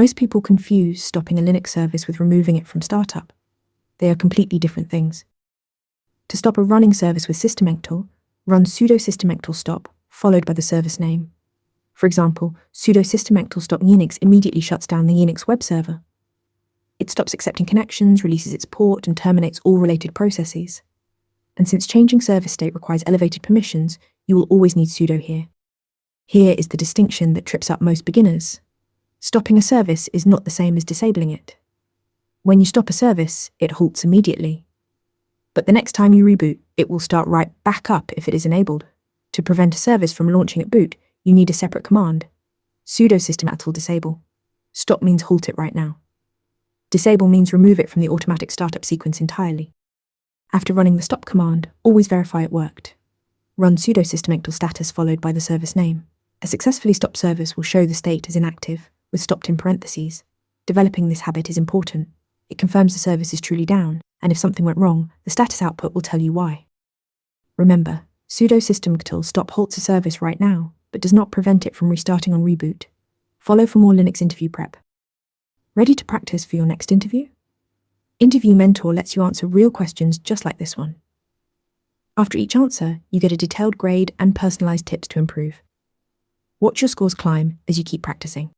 Most people confuse stopping a Linux service with removing it from startup. They are completely different things. To stop a running service with systemctl, run sudo systemctl stop, followed by the service name. For example, sudo systemctl stop Unix immediately shuts down the Unix web server. It stops accepting connections, releases its port, and terminates all related processes. And since changing service state requires elevated permissions, you will always need sudo here. Here is the distinction that trips up most beginners. Stopping a service is not the same as disabling it. When you stop a service, it halts immediately. But the next time you reboot, it will start right back up if it is enabled. To prevent a service from launching at boot, you need a separate command. Sudo systemctl disable. Stop means halt it right now. Disable means remove it from the automatic startup sequence entirely. After running the stop command, always verify it worked. Run sudo systemctl status followed by the service name. A successfully stopped service will show the state as inactive, with stopped in parentheses. Developing this habit is important. It confirms the service is truly down, and if something went wrong, the status output will tell you why. Remember, sudo systemctl stop halts a service right now, but does not prevent it from restarting on reboot. Follow for more Linux interview prep. Ready to practice for your next interview? Interview Mentor lets you answer real questions just like this one. After each answer, you get a detailed grade and personalized tips to improve. Watch your scores climb as you keep practicing.